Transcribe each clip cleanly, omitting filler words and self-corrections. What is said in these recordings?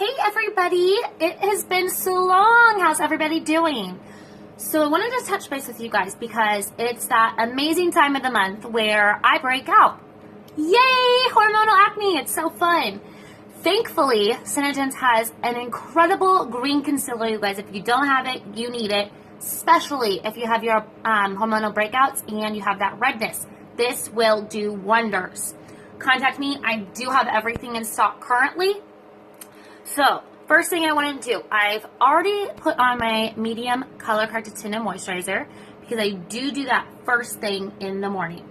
Hey everybody, it has been so long. How's everybody doing? So I wanted to touch base with you guys because it's that amazing time of the month where I break out. Yay, hormonal acne, it's so fun. Thankfully, SeneGence has an incredible green concealer, you guys. If you don't have it, you need it, especially if you have your hormonal breakouts and you have that redness. This will do wonders. Contact me. I do have everything in stock currently. So, first thing I want to do, I've already put on my medium color corrected tinted moisturizer because I do that first thing in the morning.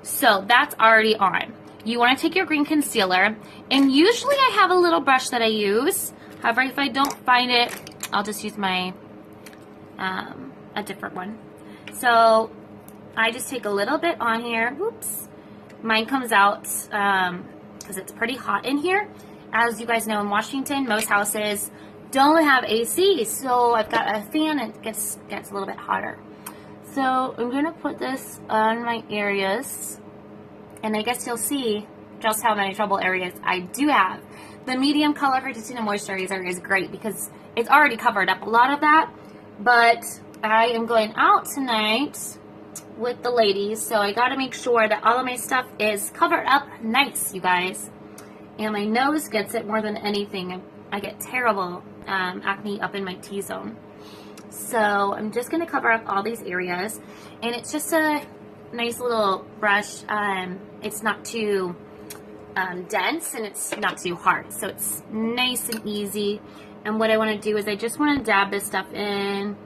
So, that's already on. You want to take your green concealer, and usually I have a little brush that I use. However, if I don't find it, I'll just use my, a different one. So, I just take a little bit on here. Oops. Mine comes out because it's pretty hot in here. As you guys know, in Washington, most houses don't have AC, so I've got a fan and it gets a little bit hotter. So I'm going to put this on my areas, and I guess you'll see just how many trouble areas I do have. The medium color corrected tinted moisturizer is great because it's already covered up a lot of that, but I am going out tonight with the ladies, so I got to make sure that all of my stuff is covered up nice, you guys. And my nose gets it more than anything. I get terrible acne up in my T-zone. So I'm just going to cover up all these areas. And it's just a nice little brush. It's not too dense and it's not too hard. So it's nice and easy. And what I want to do is I just want to dab this stuff in.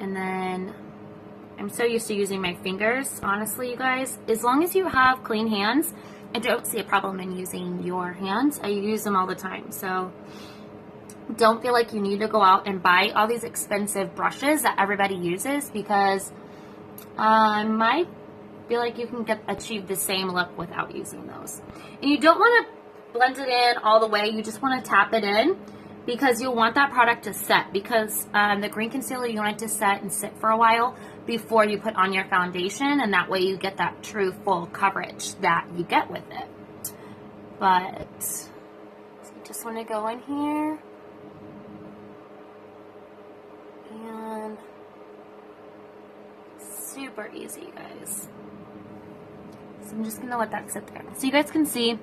And then I'm so used to using my fingers, honestly, you guys. As long as you have clean hands, I don't see a problem in using your hands. I use them all the time. So don't feel like you need to go out and buy all these expensive brushes that everybody uses, because I might feel like you can achieve the same look without using those. And you don't want to blend it in all the way. You just want to tap it in because you'll want that product to set, because the green concealer, you want it to set and sit for a while before you put on your foundation, and that way you get that true full coverage that you get with it. But so you just want to go in here and super easy, you guys. So I'm just gonna let that sit there so you guys can see,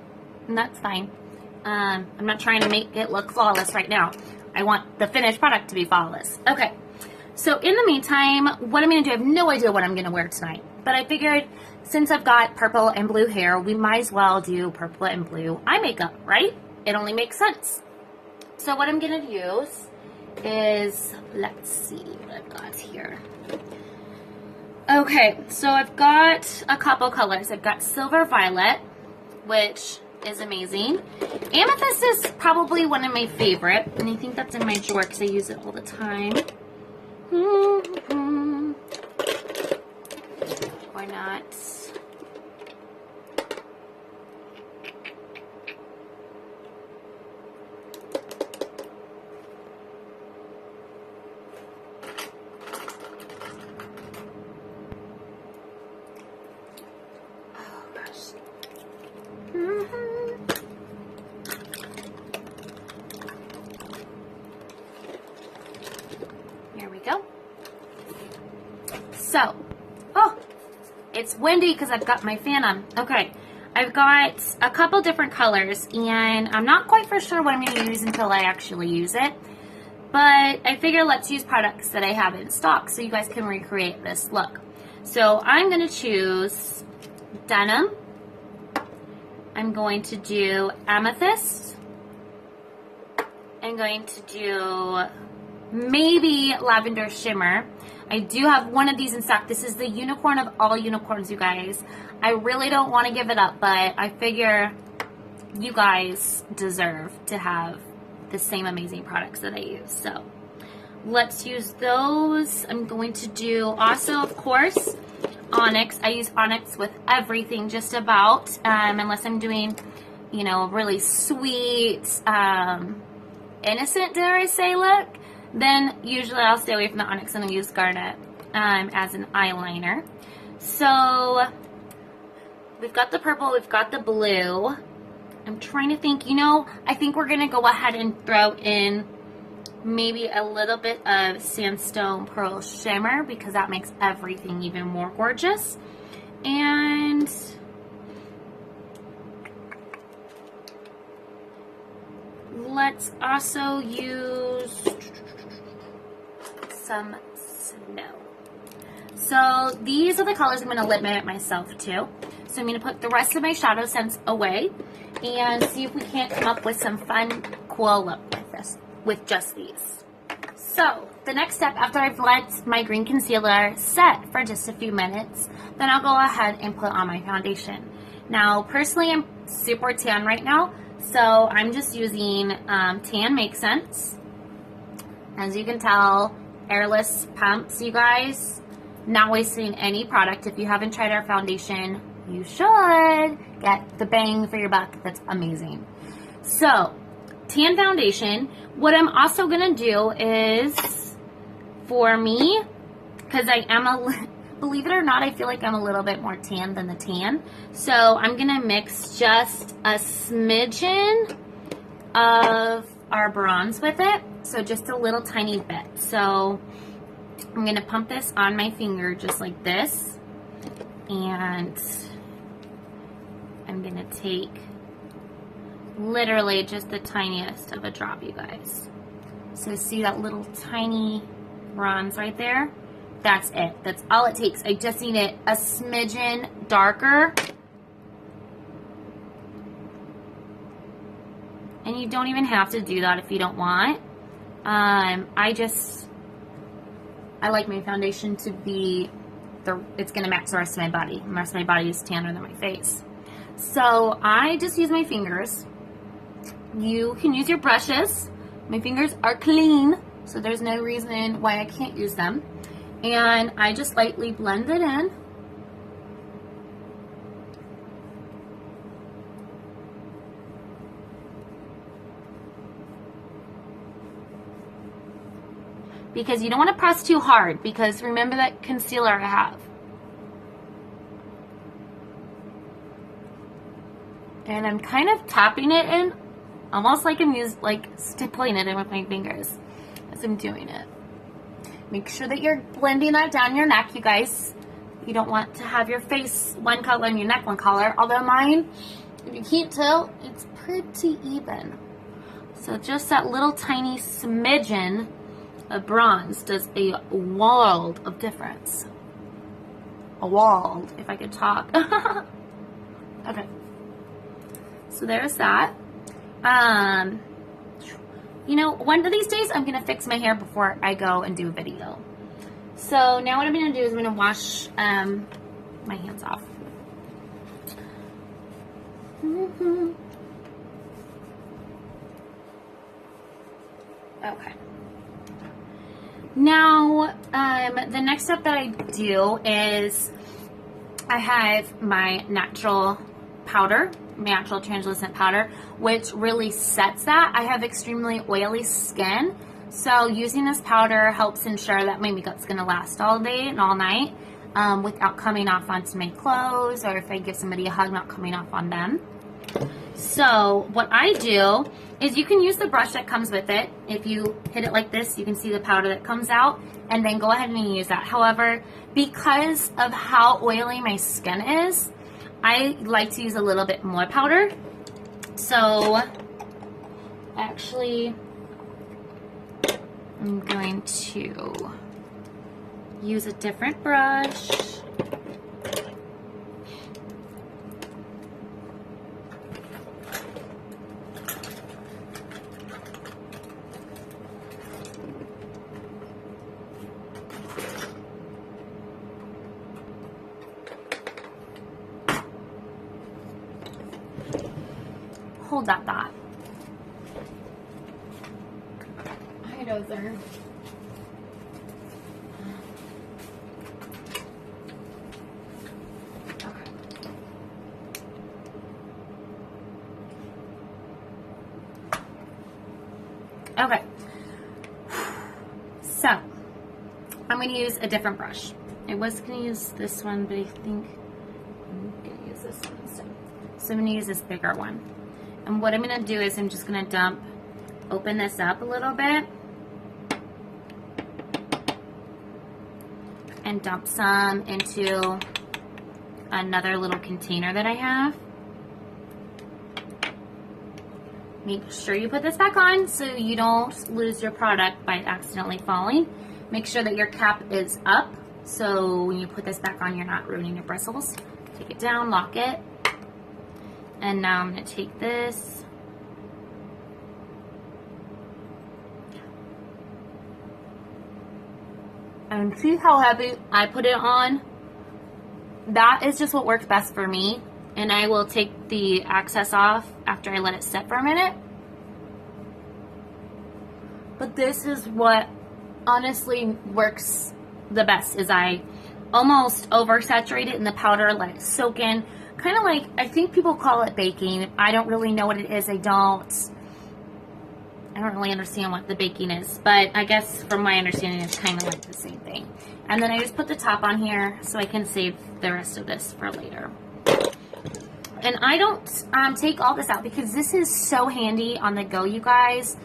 and that's fine. I'm not trying to make it look flawless right now. I want the finished product to be flawless. Okay. So in the meantime, what I'm going to do, I have no idea what I'm going to wear tonight. But I figured since I've got purple and blue hair, we might as well do purple and blue eye makeup, right? It only makes sense. So what I'm going to use is, let's see what I've got here. Okay, so I've got a couple colors. I've got Silver Violet, which is amazing. Amethyst is probably one of my favorite, and I think that's in my drawer because I use it all the time. Why not? Oh gosh. Here we go. So, oh, it's windy because I've got my fan on. Okay, I've got a couple different colors, and I'm not quite for sure what I'm going to use until I actually use it. But I figure let's use products that I have in stock so you guys can recreate this look. So I'm going to choose Denim. I'm going to do Amethyst. I'm going to do maybe Lavender Shimmer. I do have one of these in stock. This is the unicorn of all unicorns, you guys. I really don't want to give it up, but I figure you guys deserve to have the same amazing products that I use. So let's use those. I'm going to do also, of course, Onyx. I use Onyx with everything just about, unless I'm doing, you know, really sweet, innocent, dare I say, look. Then usually I'll stay away from the Onyx and I'll use Garnet as an eyeliner. So we've got the purple, we've got the blue. I'm trying to think, you know, I think we're going to go ahead and throw in maybe a little bit of Sandstone Pearl Shimmer because that makes everything even more gorgeous. And let's also use some snow. So these are the colors I'm going to limit myself to. So I'm going to put the rest of my shadow scents away and see if we can't come up with some fun, cool look with this, with just these. So the next step, after I've let my green concealer set for just a few minutes, then I'll go ahead and put on my foundation. Now, personally, I'm super tan right now, so I'm just using Tan Make Sense. As you can tell, airless pumps, you guys. Not wasting any product. If you haven't tried our foundation, you should get the bang for your buck. That's amazing. So, tan foundation. What I'm also going to do is, for me, because I am believe it or not, I feel like I'm a little bit more tan than the tan. So, I'm going to mix just a smidgen of our bronze with it. So, just a little tiny bit. So, I'm going to pump this on my finger just like this. And I'm going to take literally just the tiniest of a drop, you guys. So see that little tiny bronze right there? That's it. That's all it takes. I just need it a smidgen darker. And you don't even have to do that if you don't want. I like my foundation to be, it's going to match the rest of my body. The rest of my body is tanner than my face. So I just use my fingers. You can use your brushes. My fingers are clean, so there's no reason why I can't use them. And I just lightly blend it in. Because you don't want to press too hard, because remember that concealer I have. And I'm kind of tapping it in, almost like I'm stippling it in with my fingers as I'm doing it. Make sure that you're blending that down your neck, you guys. You don't want to have your face one color and your neck one color. Although mine, if you can't tell, it's pretty even. So just that little tiny smidgen of bronze does a world of difference. A world, if I could talk. Okay. So there's that. You know, one of these days I'm going to fix my hair before I go and do a video. So now what I'm going to do is I'm going to wash my hands off. Okay. Now, the next step that I do is I have my natural powder, natural translucent powder, which really sets that. I have extremely oily skin, so using this powder helps ensure that my makeup's going to last all day and all night without coming off onto my clothes, or if I give somebody a hug, not coming off on them. So what I do is you can use the brush that comes with it. If you hit it like this, you can see the powder that comes out, and then go ahead and use that. However, because of how oily my skin is, I like to use a little bit more powder. So actually, I'm going to use a different brush. Hold that thought. Hi, Dozer. Okay. So, I'm going to use a different brush. I was going to use this one, but I think I'm going to use this one instead. So I'm going to use this bigger one. And what I'm going to do is I'm just going to open this up a little bit and dump some into another little container that I have. Make sure you put this back on so you don't lose your product by accidentally falling. Make sure that your cap is up so when you put this back on, you're not ruining your bristles. Take it down, lock it. And now I'm going to take this and see how heavy I put it on. That is just what works best for me. And I will take the excess off after I let it sit for a minute. But this is what honestly works the best, is I almost oversaturate it in the powder, let it soak in. Kind of like, I think people call it baking. I don't really know what it is. I don't really understand what the baking is. But I guess from my understanding, it's kind of like the same thing. And then I just put the top on here so I can save the rest of this for later. And I don't take all this out because this is so handy on the go, you guys.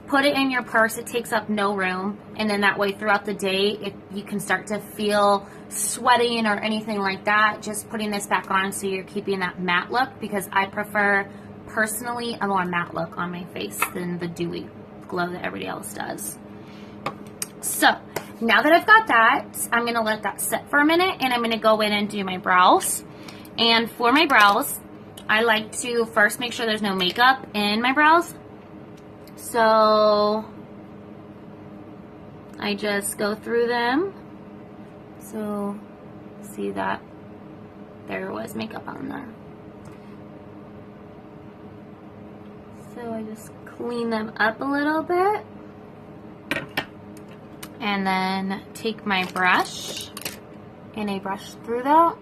Put it in your purse. It takes up no room. And then that way throughout the day, if you can start to feel sweating or anything like that, just putting this back on so you're keeping that matte look, because I prefer, personally, a more matte look on my face than the dewy glow that everybody else does. So, now that I've got that, I'm going to let that sit for a minute and I'm going to go in and do my brows. And for my brows, I like to first make sure there's no makeup in my brows. So I just go through them. So see that there was makeup on there. So I just clean them up a little bit. And then take my brush and I brush through that.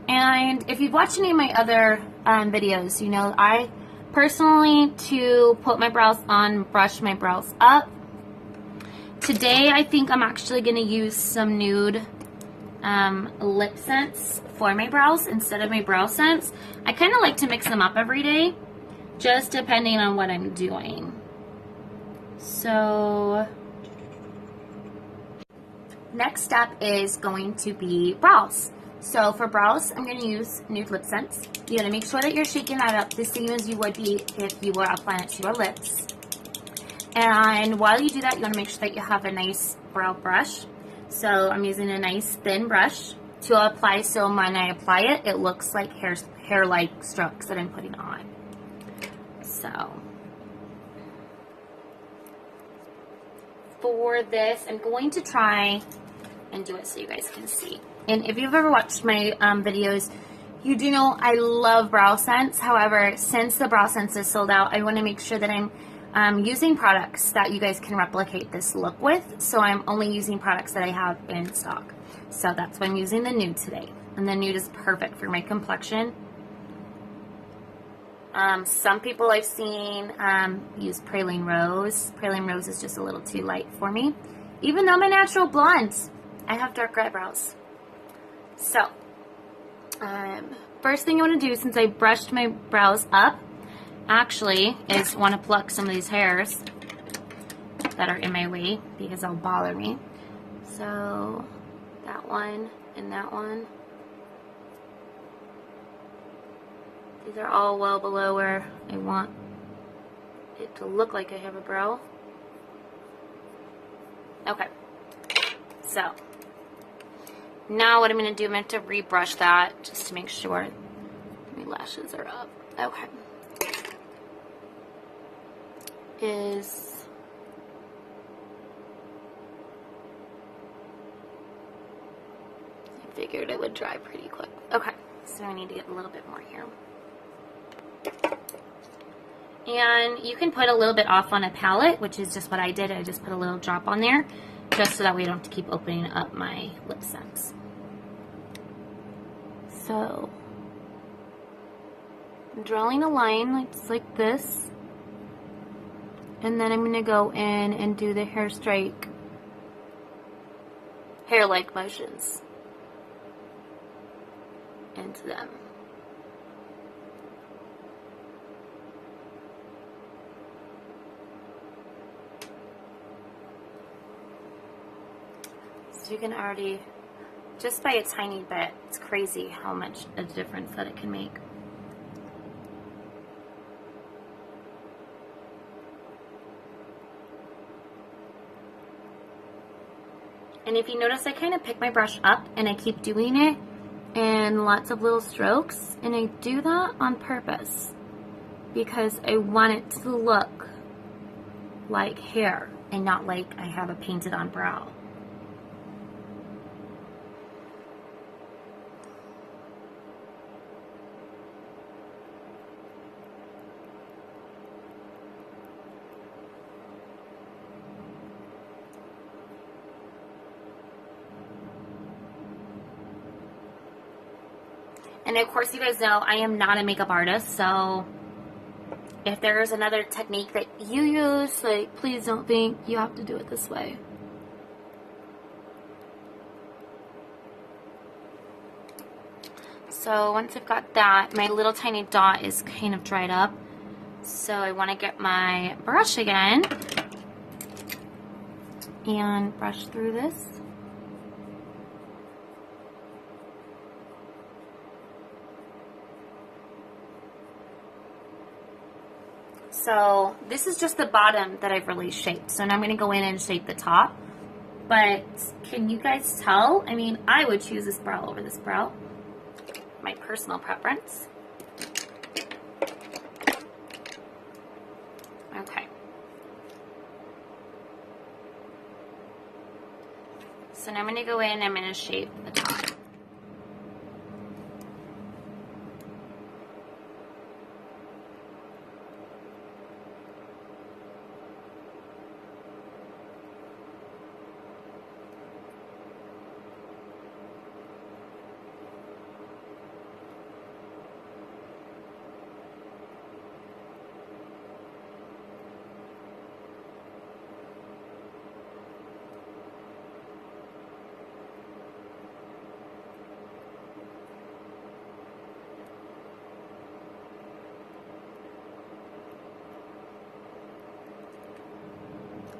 And if you've watched any of my other videos, you know I personally, to put my brows on, brush my brows up. Today I think I'm actually going to use some nude lip scents for my brows instead of my brow scents. I kind of like to mix them up every day, just depending on what I'm doing. So next step is going to be brows. So for brows, I'm going to use nude lip scents. You're going to make sure that you're shaking that up the same as you would be if you were applying it to your lips. And while you do that, you want to make sure that you have a nice brow brush. So I'm using a nice thin brush to apply, so when I apply it, it looks like hair-like strokes that I'm putting on. So for this, I'm going to try and do it so you guys can see. And if you've ever watched my videos, you do know I love brow scents. However, since the brow scents is sold out, I want to make sure that I'm using products that you guys can replicate this look with. So I'm only using products that I have in stock. So that's why I'm using the nude today. And the nude is perfect for my complexion. Some people I've seen use Praline Rose. Praline Rose is just a little too light for me. Even though I'm a natural blonde, I have dark eyebrows. So, first thing you want to do, since I brushed my brows up, actually, is want to pluck some of these hairs that are in my way because they'll bother me. So, that one and that one. These are all well below where I want it to look like I have a brow. Okay. So, now what I'm going to do, I'm going to rebrush that just to make sure my lashes are up. Okay. I figured it would dry pretty quick. Okay, so I need to get a little bit more here. And you can put a little bit off on a palette, which is just what I did. I just put a little drop on there, just so that way I don't have to keep opening up my lip scents. So, I'm drawing a line like this. And then I'm going to go in and do the hair-like motions. into them. So you can already, just by a tiny bit, it's crazy how much a difference that it can make. And if you notice, I kind of pick my brush up and I keep doing it in lots of little strokes, and I do that on purpose because I want it to look like hair and not like I have a painted on brow. And of course, you guys know I am not a makeup artist, so if there's another technique that you use, like, please don't think you have to do it this way. So once I've got that, my little tiny dot is kind of dried up. So I want to get my brush again and brush through this. So this is just the bottom that I've really shaped. So now I'm going to go in and shape the top. But can you guys tell? I mean, I would choose this brow over this brow. My personal preference. Okay. So now I'm going to go in and I'm going to shape the top.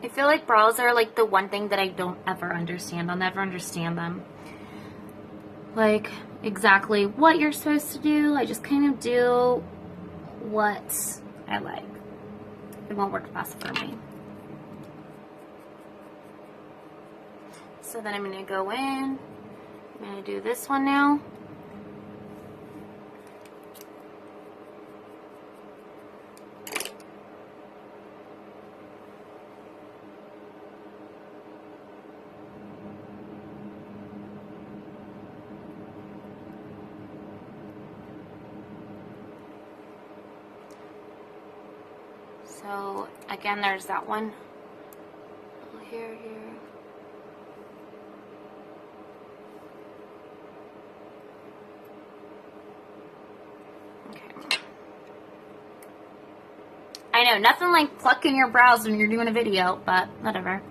I feel like brows are like the one thing that I don't ever understand. I'll never understand them. Like exactly what you're supposed to do. I just kind of do what I like. It won't work best for me. So then I'm going to go in. I'm going to do this one now. So again, there's that one. Here. Okay. I know, nothing like plucking your brows when you're doing a video, but whatever.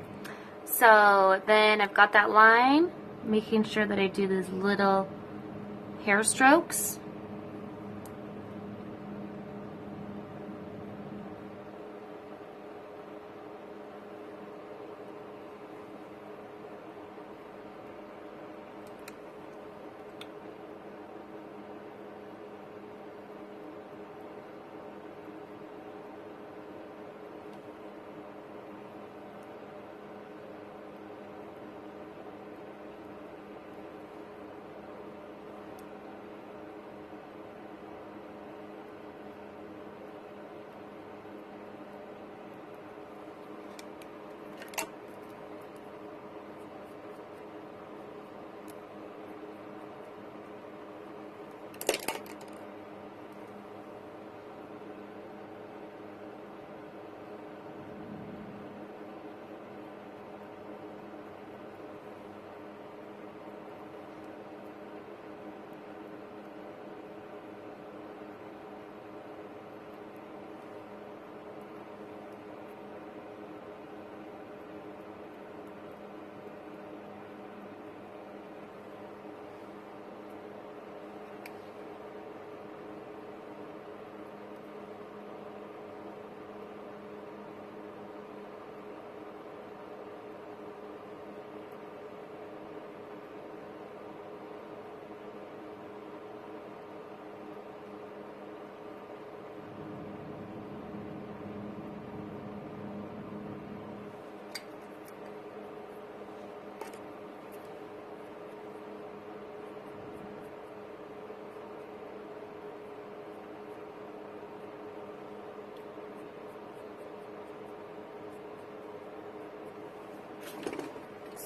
So then I've got that line, making sure that I do these little hair strokes.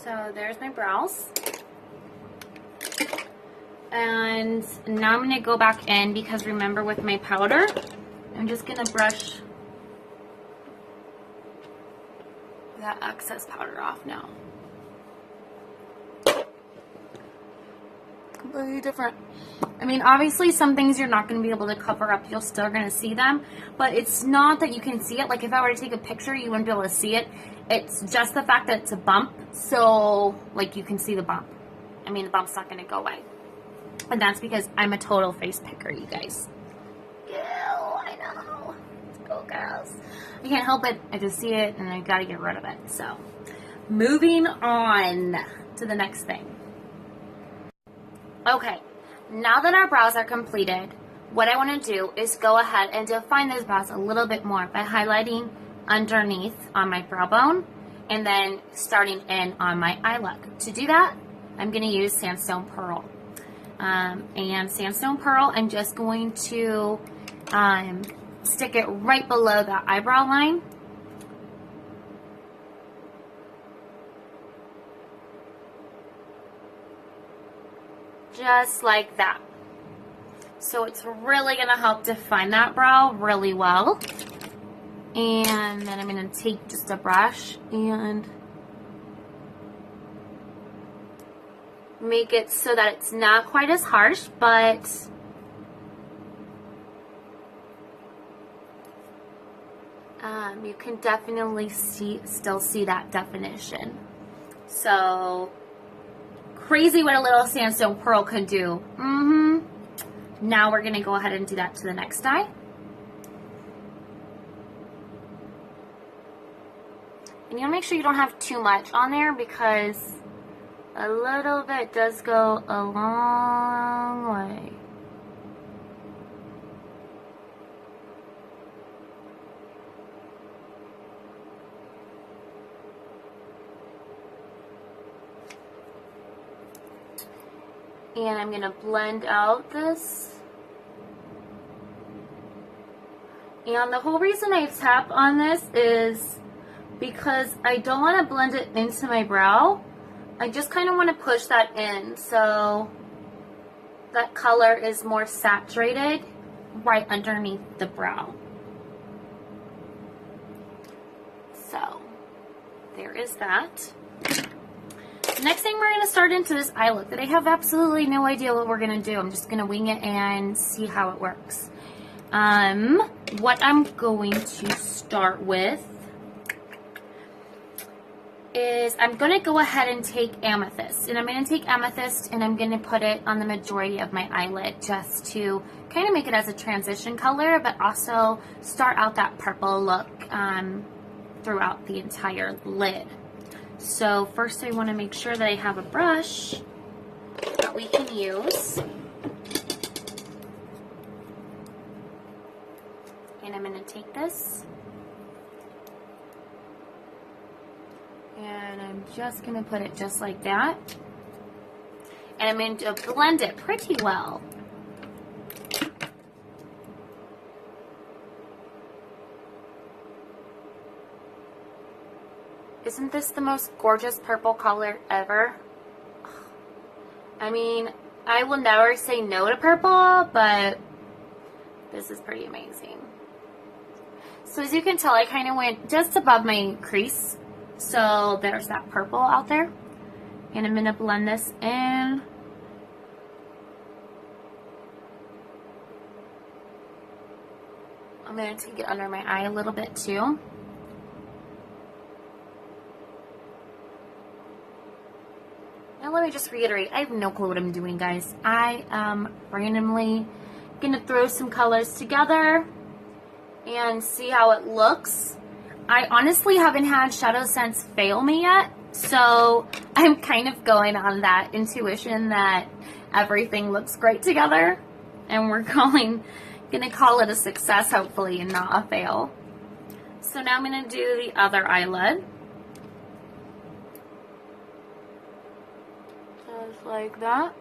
So there's my brows. And now I'm going to go back in because remember with my powder, I'm just going to brush that excess powder off now. Completely different. I mean, obviously some things you're not going to be able to cover up. You're still going to see them, but it's not that you can see it. Like if I were to take a picture, you wouldn't be able to see it. It's just the fact that it's a bump. So like you can see the bump. I mean, the bump's not going to go away. And that's because I'm a total face picker, you guys. Ew, I know. Let's go, girls. I can't help it. I just see it and I got to get rid of it. So moving on to the next thing. Okay, now that our brows are completed, what I want to do is go ahead and define those brows a little bit more by highlighting underneath on my brow bone and then starting in on my eye look. To do that, I'm going to use Sandstone Pearl. And Sandstone Pearl, I'm just going to stick it right below the eyebrow line. Just like that. So it's really going to help define that brow really well. And then I'm going to take just a brush and make it so that it's not quite as harsh, but you can definitely still see that definition. So crazy what a little Sandstone Pearl can do. Now we're going to go ahead and do that to the next eye. And you want to make sure you don't have too much on there because a little bit does go a long way. And I'm going to blend out this. And the whole reason I tap on this is because I don't want to blend it into my brow. I just kind of want to push that in so that color is more saturated right underneath the brow. So there is that. Next thing, we're going to start into this eye look that I have absolutely no idea what we're going to do. I'm just going to wing it and see how it works. What I'm going to start with is I'm going to go ahead and take Amethyst. And I'm going to take Amethyst and I'm going to put it on the majority of my eyelid just to kind of make it as a transition color, but also start out that purple look throughout the entire lid. So first I want to make sure that I have a brush that we can use. And I'm going to take this and I'm just going to put it just like that. And I'm going to blend it pretty well. Isn't this the most gorgeous purple color ever? I mean, I will never say no to purple, but this is pretty amazing. So as you can tell, I kind of went just above my crease. So there's that purple out there. And I'm going to blend this in. I'm going to take it under my eye a little bit too. Now let me just reiterate, I have no clue what I'm doing, guys. I am randomly going to throw some colors together and see how it looks. I honestly haven't had Shadow Sense fail me yet, so I'm kind of going on that intuition that everything looks great together, and we're going to call it a success, hopefully, and not a fail. So now I'm going to do the other eyelid. Just like that.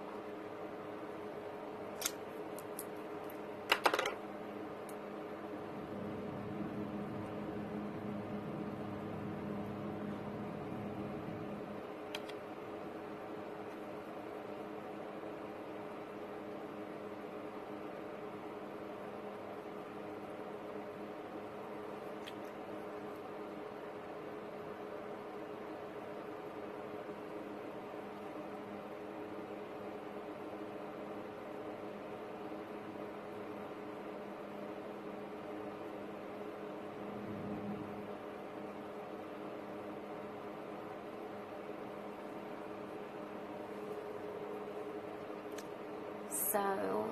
So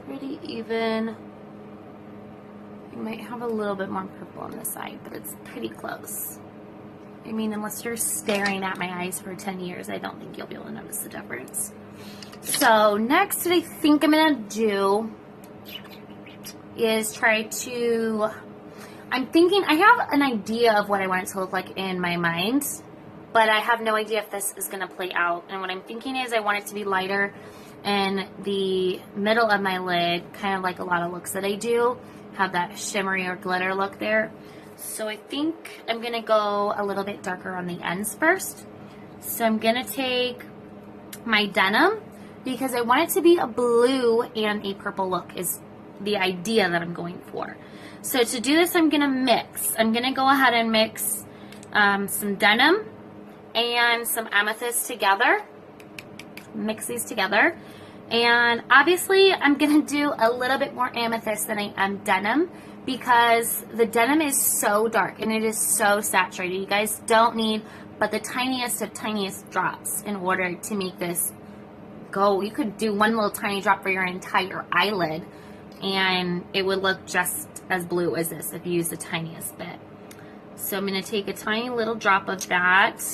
pretty even. You might have a little bit more purple on the side, but it's pretty close. I mean, unless you're staring at my eyes for 10 years, I don't think you'll be able to notice the difference. So next, what I think I'm gonna do is try to, I'm thinking, I have an idea of what I want it to look like in my mind, but I have no idea if this is gonna play out. And what I'm thinking is I want it to be lighter in the middle of my lid, kind of like a lot of looks that I do, have that shimmery or glitter look there. So I think I'm gonna go a little bit darker on the ends first. So I'm gonna take my denim, because I want it to be a blue and a purple look is the idea that I'm going for. So to do this, I'm gonna mix. I'm gonna go ahead and mix some denim and some amethyst together. Mix these together. And obviously I'm gonna do a little bit more amethyst than I am denim, because the denim is so dark and it is so saturated. You guys don't need but the tiniest of tiniest drops in order to make this go. You could do one little tiny drop for your entire eyelid and it would look just as blue as this if you use the tiniest bit. So I'm gonna take a tiny little drop of that,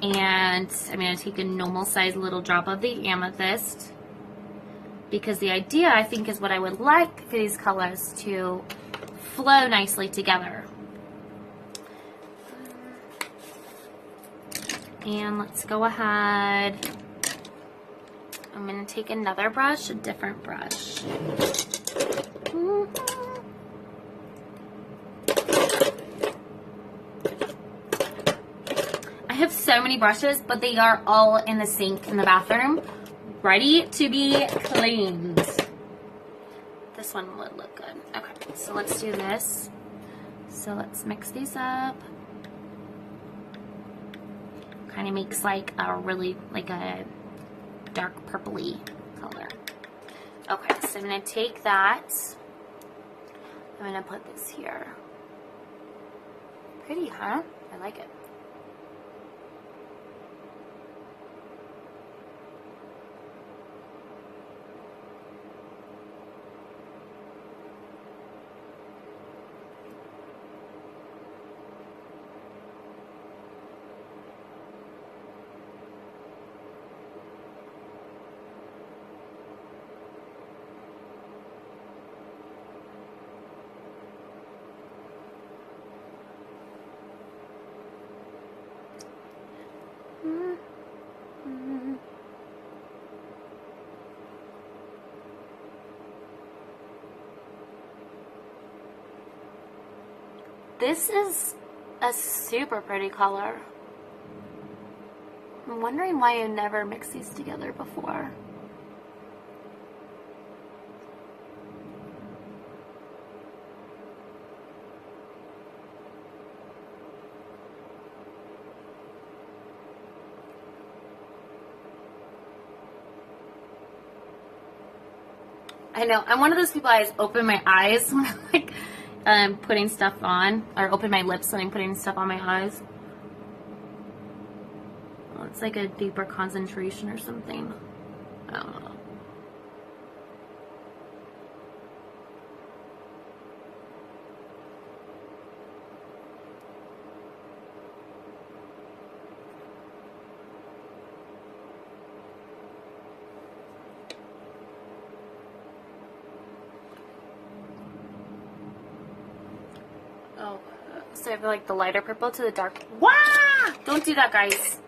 and I'm going to take a normal size little drop of the amethyst, because the idea, I think, is what I would like for these colors to flow nicely together. And let's go ahead. I'm going to take another brush, a different brush. I have so many brushes, but they are all in the sink in the bathroom, ready to be cleaned. This one would look good. Okay, so let's do this. So let's mix these up. Kind of makes like a really, like a dark purpley color. Okay, so I'm gonna take that. I'm gonna put this here. Pretty, huh? I like it. This is a super pretty color. I'm wondering why I never mixed these together before. I know, I'm one of those people I just open my eyes when I'm like putting stuff on, or open my lips when I'm putting stuff on my eyes. Well, it's like a deeper concentration or something. I don't know. Oh, so I have like the lighter purple to the dark. Wah! Don't do that, guys.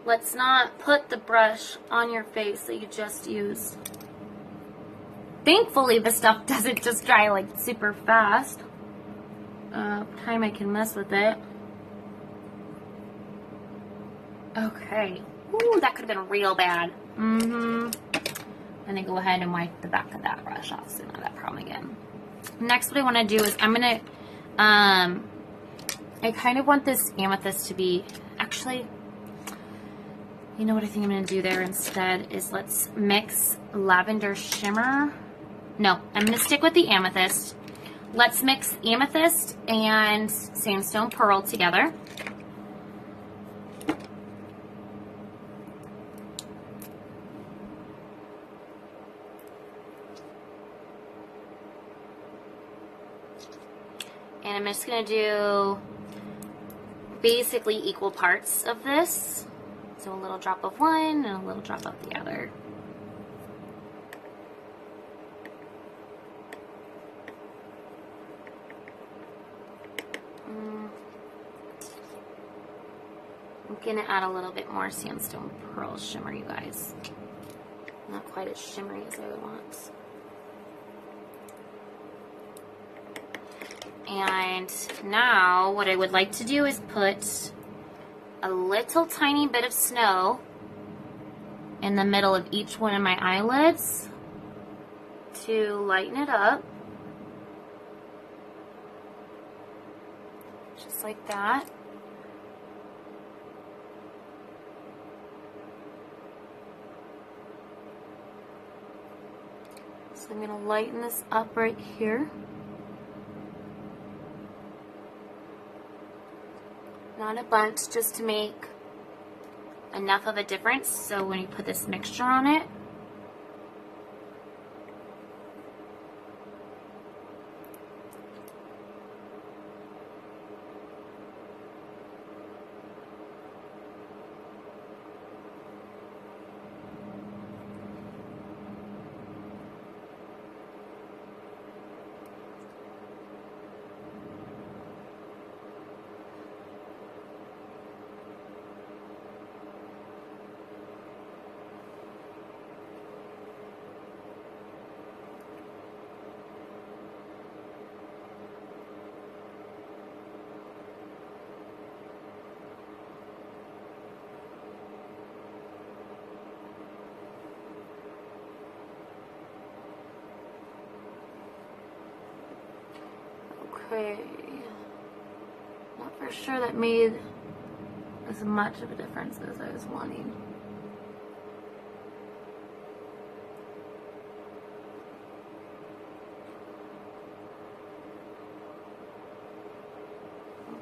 Let's not put the brush on your face that you just used. Thankfully, the stuff doesn't just dry like super fast. Time I can mess with it. Okay. Ooh, that could have been real bad. And then go ahead and wipe the back of that brush off so not that problem again. Next, what I want to do is I'm going to, I kind of want this amethyst to be, actually, you know what I think I'm going to do there instead is let's mix lavender shimmer. No, I'm going to stick with the amethyst. Let's mix amethyst and sandstone pearl together. And I'm just going to do basically equal parts of this. So a little drop of one and a little drop of the other. I'm going to add a little bit more sandstone pearl shimmer, you guys. Not quite as shimmery as I would want. And now what I would like to do is put a little tiny bit of snow in the middle of each one of my eyelids to lighten it up. Just like that. So I'm going to lighten this up right here. Not a bunch, just to make enough of a difference so when you put this mixture on it, okay. Not for sure that made as much of a difference as I was wanting.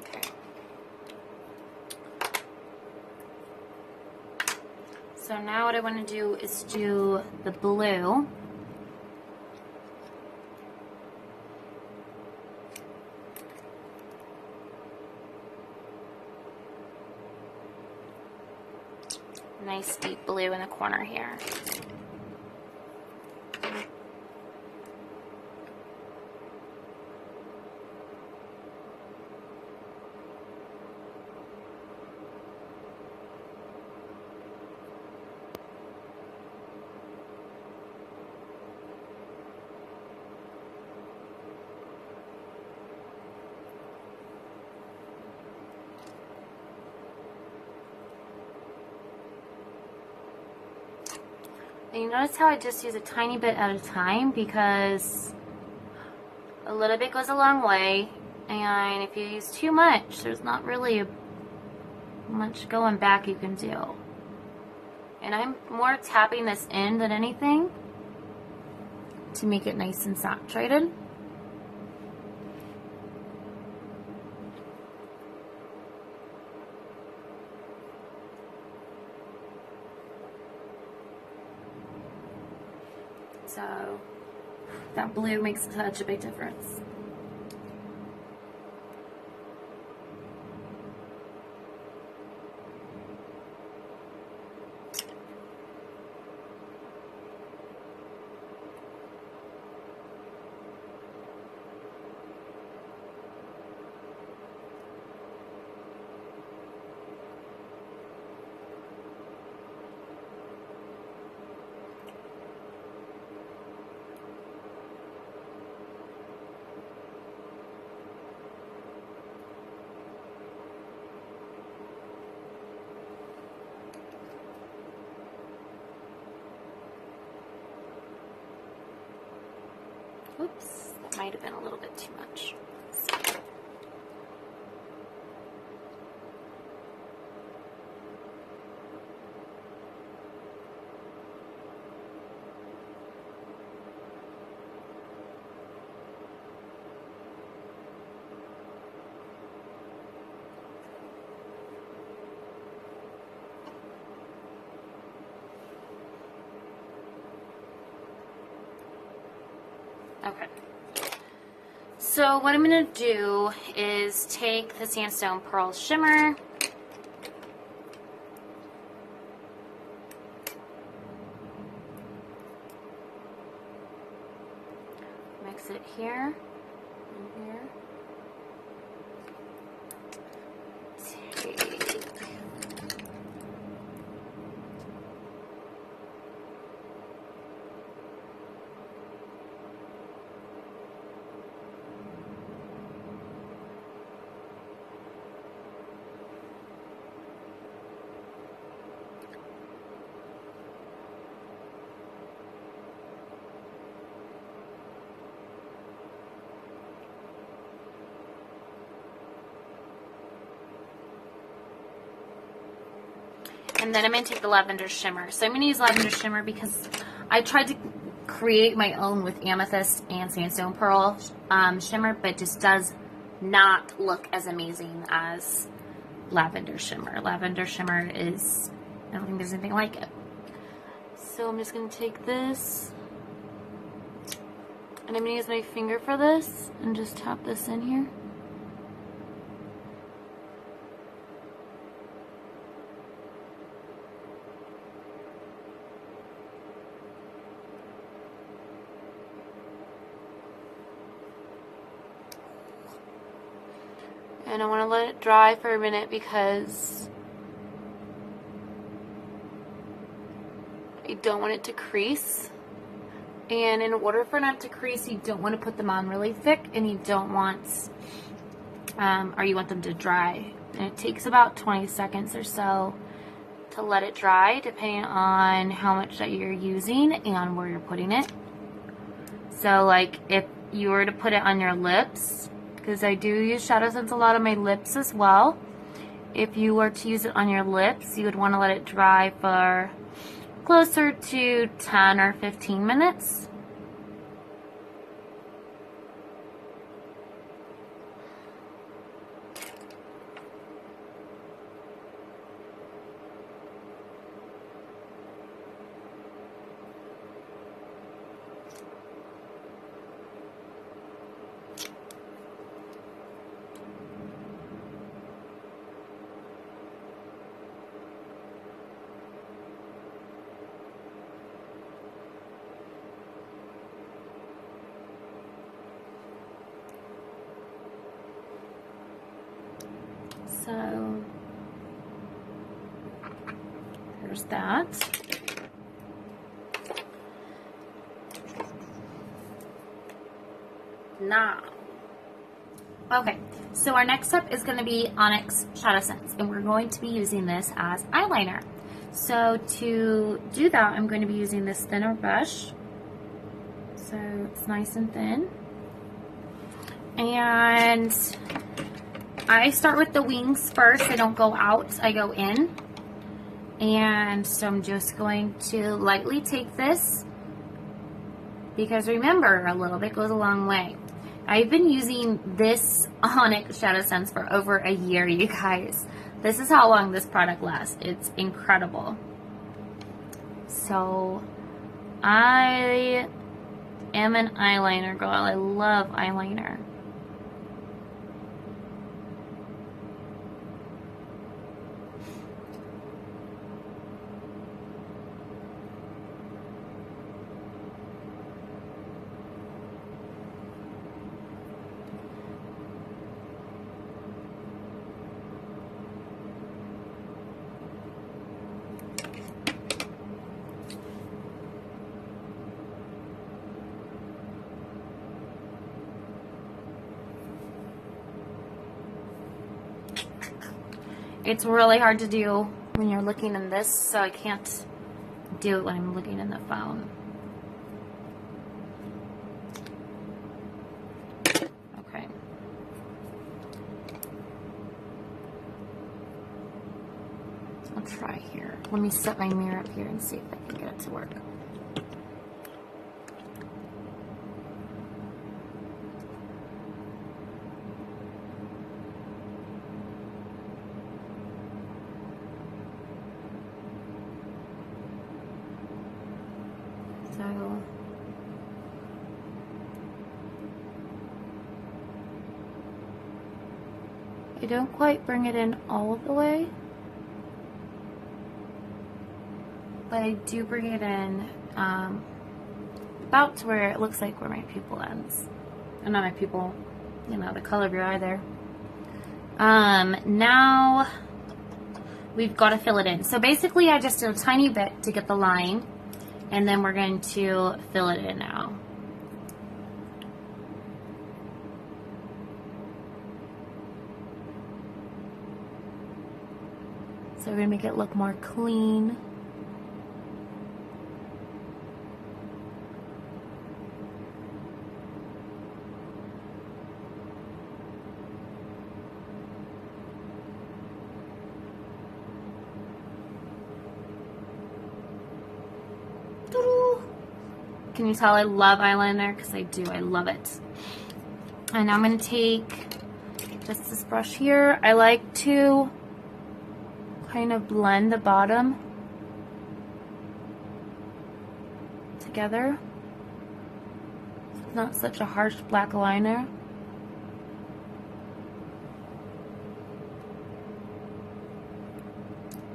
Okay. So now what I want to do is do the blue. Nice deep blue in the corner here. And you notice how I just use a tiny bit at a time because a little bit goes a long way, and if you use too much, there's not really much going back you can do. And I'm more tapping this in than anything to make it nice and saturated. So that blue makes such a big difference. Oops, that might have been a little bit too much. Okay. So what I'm going to do is take the Sandstone Pearl Shimmer, mix it here and here. Take and then I'm going to take the lavender shimmer. So I'm going to use lavender shimmer because I tried to create my own with amethyst and sandstone pearl shimmer, but it just does not look as amazing as lavender shimmer. Lavender shimmer is, I don't think there's anything like it. So I'm just going to take this, and I'm going to use my finger for this and just tap this in here. And I want to let it dry for a minute because I don't want it to crease. And in order for it not to crease, you don't want to put them on really thick, and you don't want, or you want them to dry. And it takes about 20 seconds or so to let it dry, depending on how much that you're using and where you're putting it. So like if you were to put it on your lips, because I do use SeneGence a lot on my lips as well. If you were to use it on your lips, you would want to let it dry for closer to 10 or 15 minutes. So there's that. Now, okay, so our next step is going to be Onyx SeneGence, and we're going to be using this as eyeliner. So to do that, I'm going to be using this thinner brush. So it's nice and thin. And I start with the wings first. I don't go out, I go in. And so I'm just going to lightly take this, because remember, a little bit goes a long way. I've been using this Onyx SeneGence for over a year, you guys. This is how long this product lasts. It's incredible. So I am an eyeliner girl. I love eyeliner. It's really hard to do when you're looking in this, so I can't do it when I'm looking in the phone. Okay. I'll try here. Let me set my mirror up here and see if I can get it to work. So I don't quite bring it in all the way, but I do bring it in about to where it looks like where my pupil ends. Or not my pupil, you know, the color of your eye there. Now we've got to fill it in. So basically I just did a tiny bit to get the line, and then we're going to fill it in now. So we're going to make it look more clean. Can you tell I love eyeliner? Because I do. I love it. And I'm going to take just this brush here. I like to kind of blend the bottom together. It's not such a harsh black liner.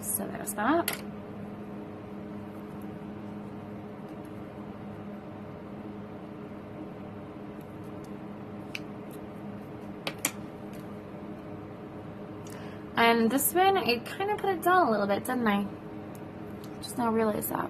So there's that. And this one, I kind of put it down a little bit, didn't I? Just now realize that.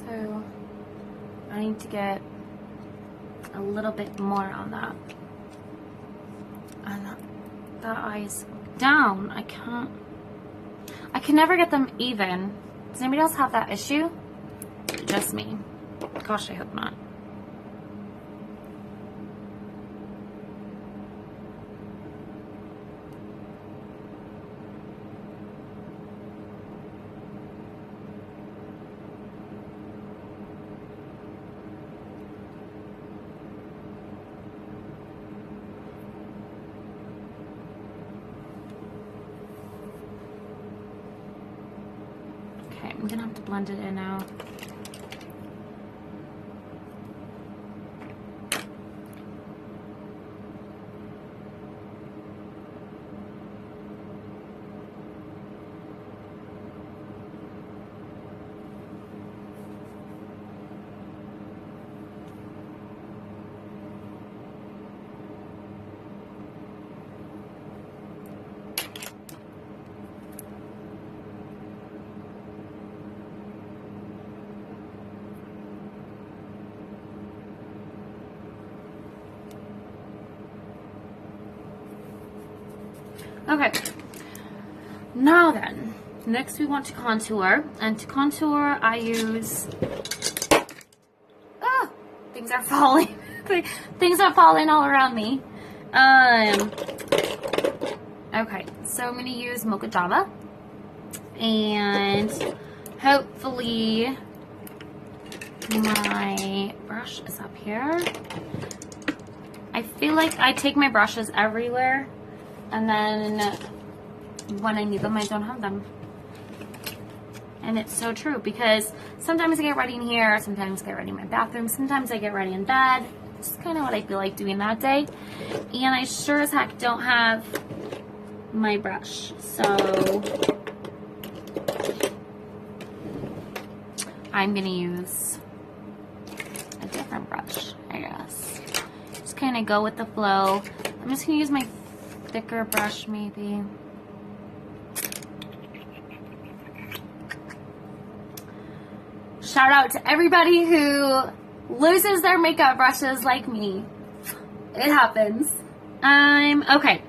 So I need to get a little bit more on that. And that eye's down. I can never get them even. Does anybody else have that issue? Just me. Gosh, I hope not. I'm gonna have to blend it in now. Okay, now then, next we want to contour, and to contour I use, things are falling, things are falling all around me. Okay, so I'm going to use Mocha Java, and hopefully my brush is up here. I feel like I take my brushes everywhere, and then when I need them, I don't have them. And it's so true, because sometimes I get ready in here, sometimes I get ready in my bathroom, sometimes I get ready in bed. It's kind of what I feel like doing that day. And I sure as heck don't have my brush. So I'm gonna use a different brush, I guess. Just kind of go with the flow. I'm just gonna use my thicker brush maybe. shout out to everybody who loses their makeup brushes like me. It happens. Okay.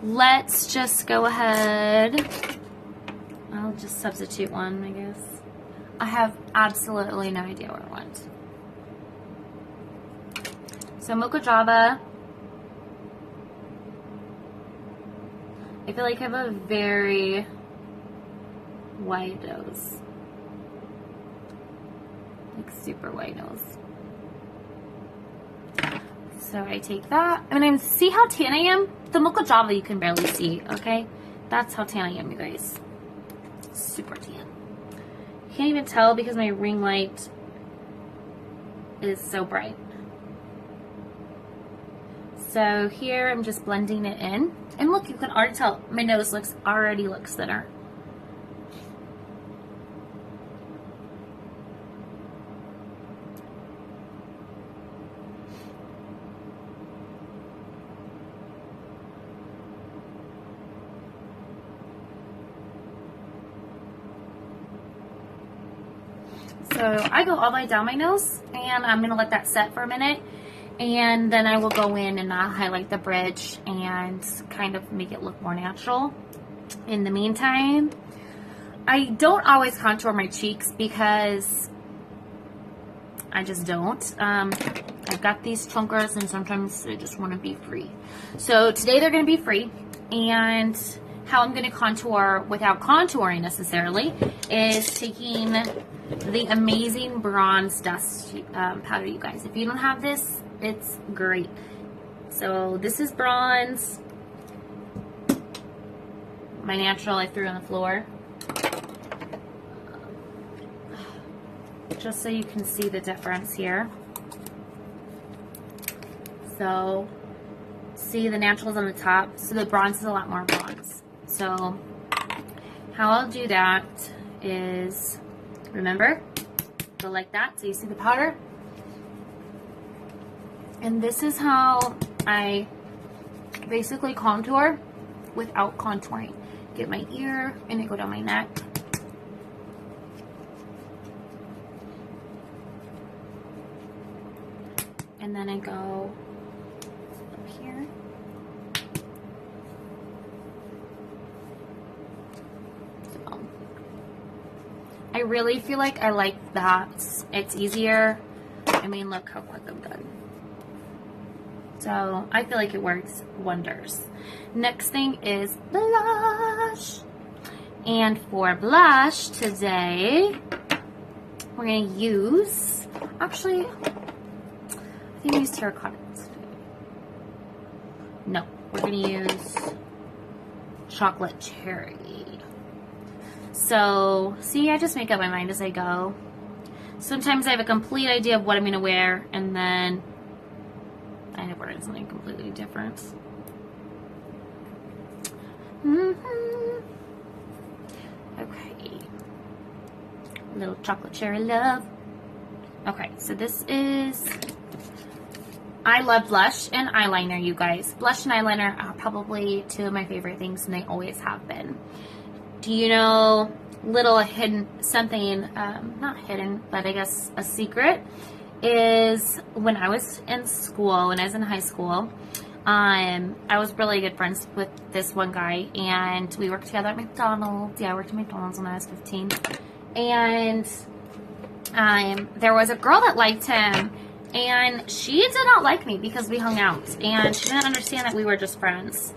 Let's just go ahead. I'll just substitute one, I guess. I have absolutely no idea what I want. So Mocha Java. I feel like I have a very wide nose. Like super wide nose. So I take that. I mean, see how tan I am? The Mocha Java you can barely see, okay? That's how tan I am, you guys. Super tan. You can't even tell because my ring light is so bright. So here I'm just blending it in. And look, you can already tell my nose already looks thinner. So I go all the way down my nose, and I'm going to let that set for a minute, and then I will go in and I'll highlight the bridge and kind of make it look more natural. In the meantime, I don't always contour my cheeks because I just don't. I've got these chunkers and sometimes I just want to be free. So today they're going to be free, and how I'm going to contour without contouring necessarily is taking the amazing bronze dust powder, you guys. If you don't have this, it's great. So this is bronze. My natural I threw on the floor. Just so you can see the difference here. So see the natural's on the top, so the bronze is a lot more bronze. So how I'll do that is, remember, go like that so you see the powder. And this is how I basically contour without contouring. Get my ear and I go down my neck. And then I go up here. So I really feel like I like that. It's easier. I mean, look how quick I'm done. So I feel like it works wonders. Next thing is blush. And for blush today, we're going to use, actually, I think I used terracotta today. No, we're going to use chocolate cherry. So, see, I just make up my mind as I go. Sometimes I have a complete idea of what I'm going to wear, and then I end up wearing something completely different. Okay. Little chocolate cherry love. Okay, so this is, I love blush and eyeliner, you guys. Blush and eyeliner are probably two of my favorite things, and they always have been. Do you know, little hidden, something, not hidden, but I guess a secret, is when I was in school, when I was in high school, I was really good friends with this one guy, and we worked together at McDonald's. Yeah, I worked at McDonald's when I was 15. And there was a girl that liked him, and she did not like me because we hung out, and she didn't understand that we were just friends.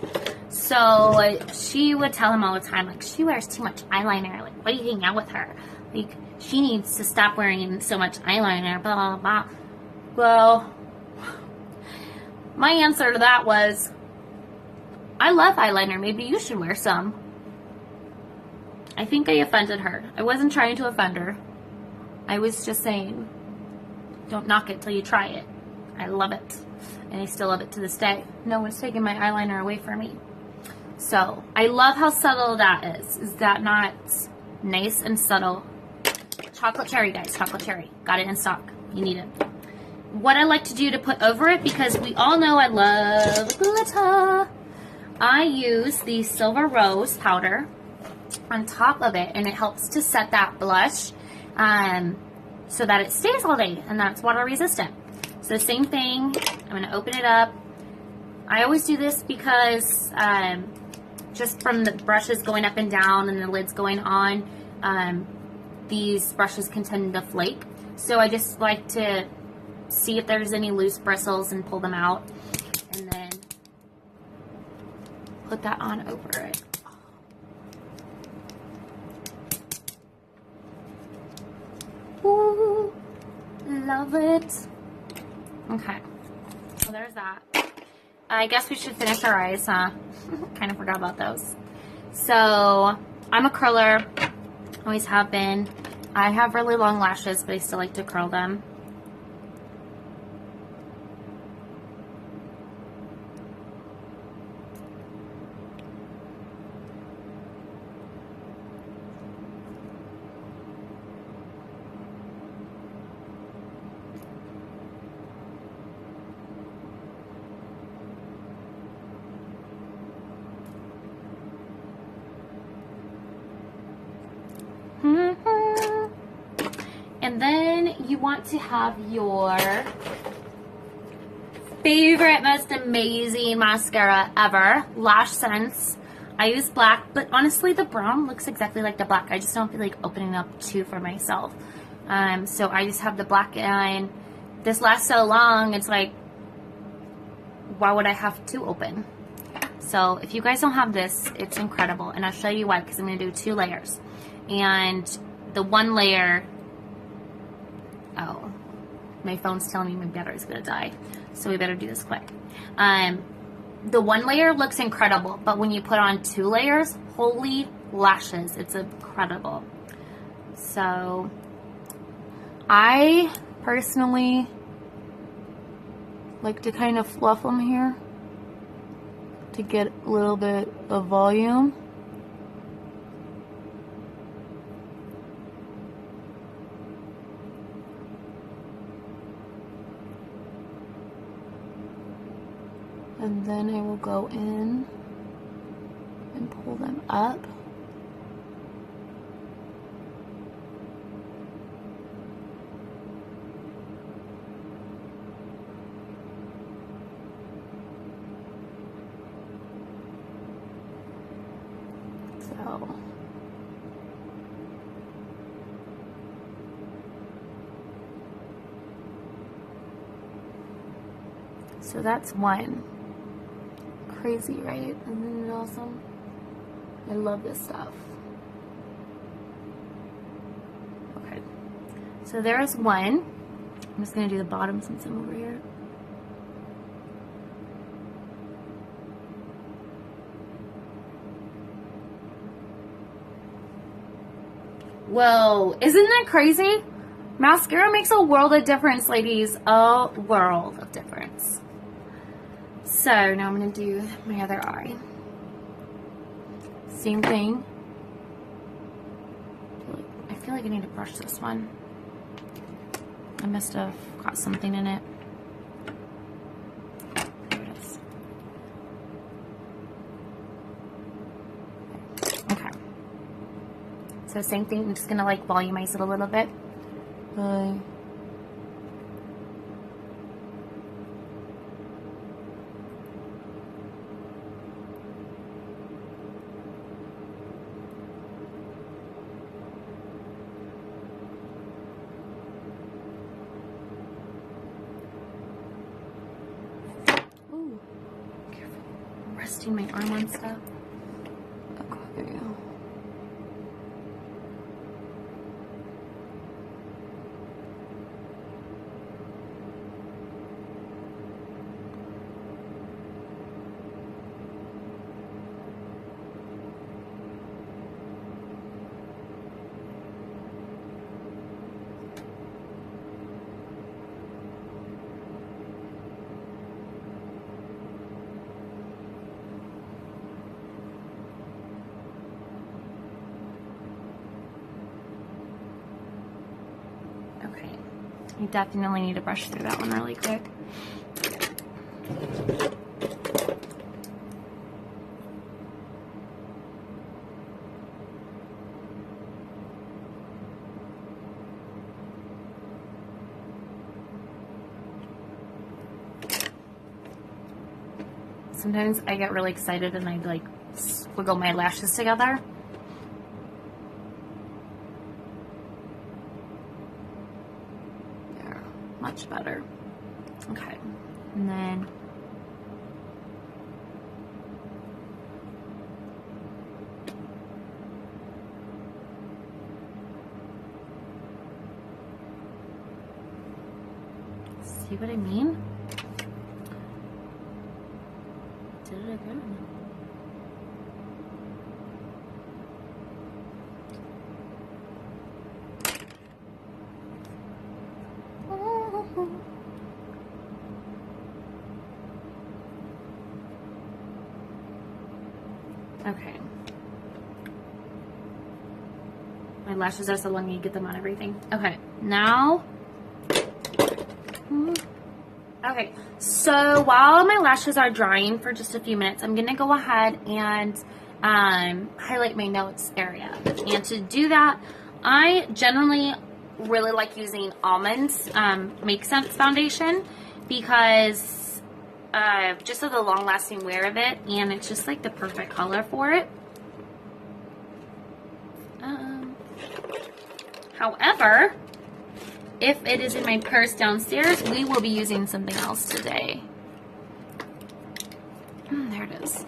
So she would tell him all the time, like, she wears too much eyeliner. Like, why are you hanging out with her? Like, she needs to stop wearing so much eyeliner, blah, blah, blah. Well, my answer to that was, I love eyeliner. Maybe you should wear some. I think I offended her. I wasn't trying to offend her. I was just saying, don't knock it till you try it. I love it. And I still love it to this day. No one's taking my eyeliner away from me. So, I love how subtle that is. Is that not nice and subtle? Chocolate cherry, guys. Chocolate cherry. Got it in stock. You need it. What I like to do to put over it, because we all know I love glitter, I use the Silver Rose powder on top of it, and it helps to set that blush. so that it stays all day, and that's water resistant. So same thing, I'm going to open it up. I always do this because just from the brushes going up and down and the lids going on, these brushes can tend to flake. So I just like to see if there's any loose bristles and pull them out, and then put that on over it. Ooh, love it. Okay, so there's that. I guess we should finish our eyes, huh? Kind of forgot about those. So I'm a curler, always have been. I have really long lashes, but I still like to curl them. And then you want to have your favorite, most amazing mascara ever, Lash Sense. I use black, but honestly the brown looks exactly like the black. I just don't feel like opening up two for myself. So I just have the black, and this lasts so long, it's like, why would I have two open? So if you guys don't have this, it's incredible, and I'll show you why, because I'm going to do 2 layers. And the one layer, oh, my phone's telling me my battery's going to die, so we better do this quick. The one layer looks incredible, but when you put on 2 layers, holy lashes, it's incredible. So I personally like to kind of fluff them here to get a little bit of volume. And then I will go in and pull them up. So that's one. Crazy, right? Isn't it awesome? I love this stuff. Okay, so there's one. I'm just gonna do the bottom since I'm over here. Whoa, isn't that crazy? Mascara makes a world of difference, ladies. A world of difference. So now I'm going to do my other eye. Same thing. I feel like I need to brush this one. I must have got something in it. There it is. Okay. So same thing, I'm just going to like volumize it a little bit. Ooh, careful. I'm resting my arm on stuff. Okay, there you go. Okay, you definitely need to brush through that one really quick. Sometimes I get really excited and I like squiggle my lashes together. There, much better. Okay, and then see what I mean? Did it again. Okay. My lashes are so long, you get them on everything. Okay, now. Okay, so while my lashes are drying for just a few minutes, I'm gonna go ahead and highlight my notes area. And to do that, I generally really like using Almonds Make Sense foundation because just of the long-lasting wear of it, and it's just like the perfect color for it. However, if it is in my purse downstairs, we will be using something else today. There it is.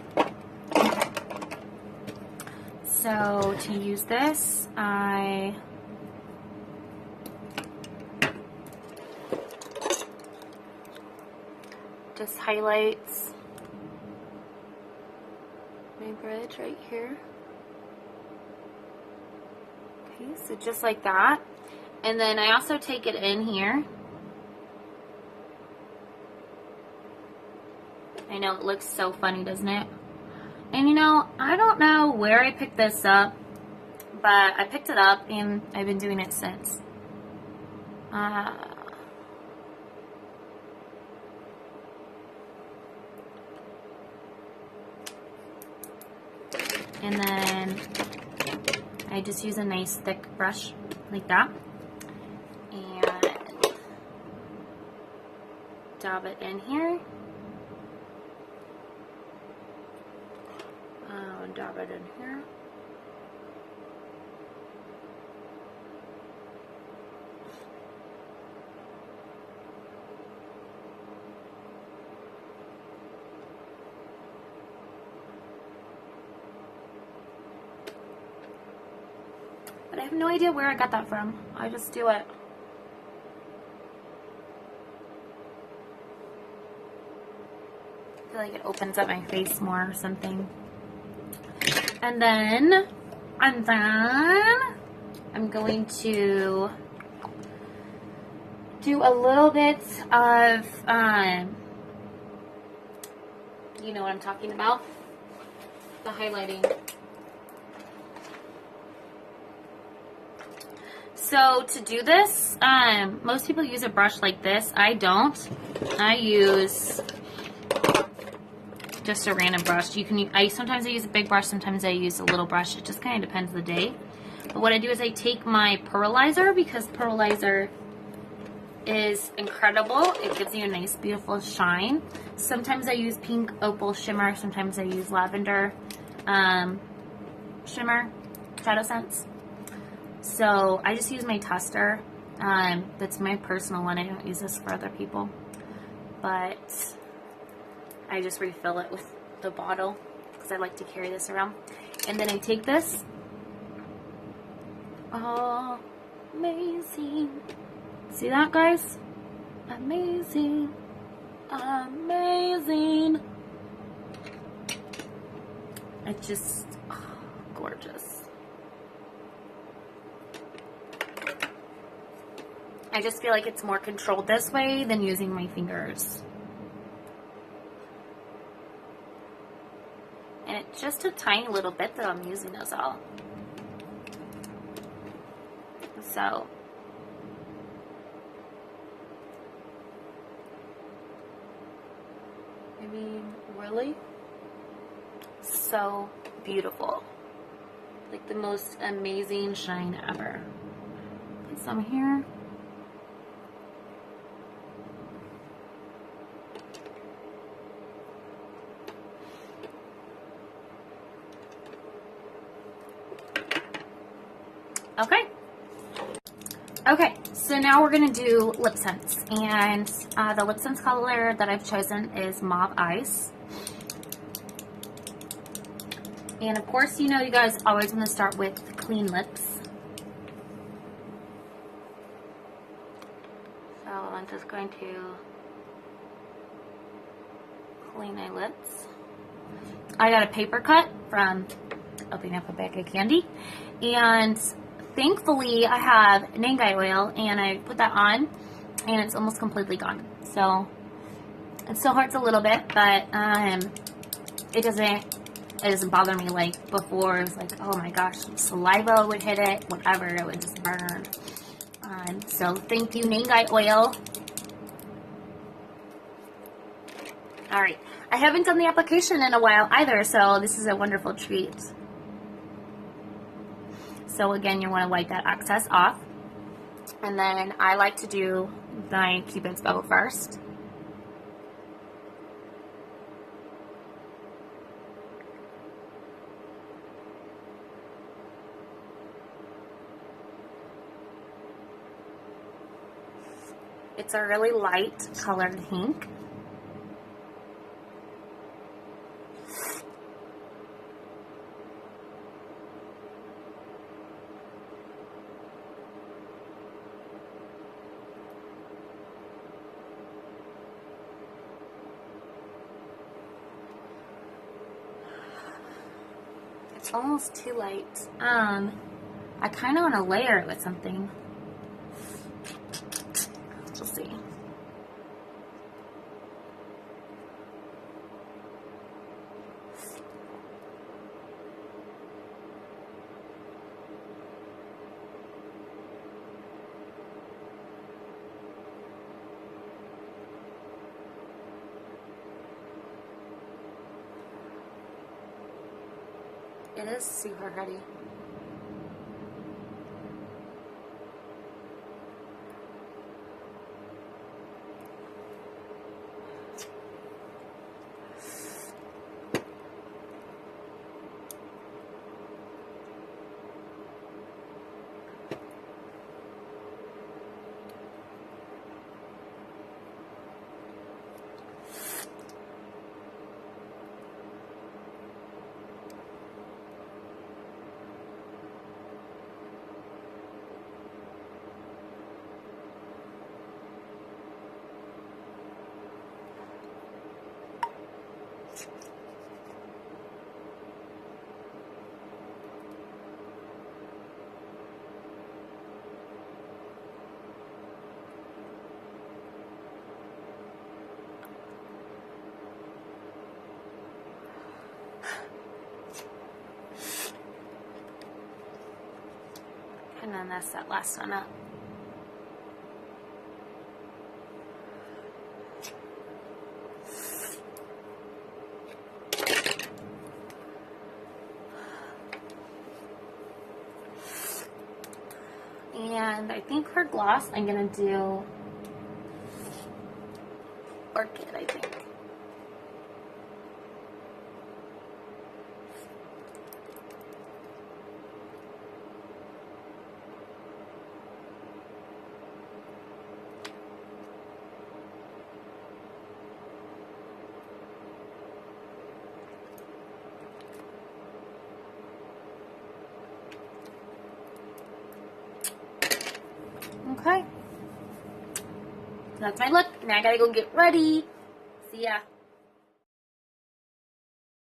So to use this, I just highlight my bridge right here. Okay, so just like that. And then I also take it in here. I know it looks so funny, doesn't it? And you know, I don't know where I picked this up, but I picked it up and I've been doing it since. And then I just use a nice thick brush like that. And dab it in here. Dab it in here. But I have no idea where I got that from. I just do it. I feel like it opens up my face more or something. And then I'm going to do a little bit of, you know what I'm talking about, the highlighting. So to do this, most people use a brush like this. I don't. I use just a random brush. You can. Sometimes I use a big brush. Sometimes I use a little brush. It just kind of depends on the day. But what I do is I take my pearlizer, because pearlizer is incredible. It gives you a nice, beautiful shine. Sometimes I use pink opal shimmer. Sometimes I use lavender shimmer, shadow scents. So I just use my tester. That's my personal one. I don't use this for other people, but I just refill it with the bottle because I like to carry this around. And then I take this. Oh, amazing. See that, guys? Amazing. Amazing. It's just gorgeous. I just feel like it's more controlled this way than using my fingers. And it's just a tiny little bit that I'm using this all. So, I mean, really? So beautiful. Like the most amazing shine ever. Put some here. Okay. Okay, so now we're going to do lip tints, and the lip tint color that I've chosen is Mauve Ice. And of course, you know, you guys always want to start with clean lips. So I'm just going to clean my lips. I got a paper cut from opening up a bag of candy, and thankfully I have Nangai oil, and I put that on and it's almost completely gone. So it still hurts a little bit, but it doesn't bother me like before. It was like, oh my gosh, saliva would hit it, whatever, it would just burn. So thank you, Nangai oil. Alright, I haven't done the application in a while either, so this is a wonderful treat. So again, you want to wipe that excess off. And then I like to do my Cupid's bow first. It's a really light colored pink. It's almost too light. I kind of want to layer it with something. We'll see. It is super pretty. And then mess that last one up. And I think for gloss, I'm gonna do Orchid, I think. Okay. That's my look. Now I gotta go get ready. See ya.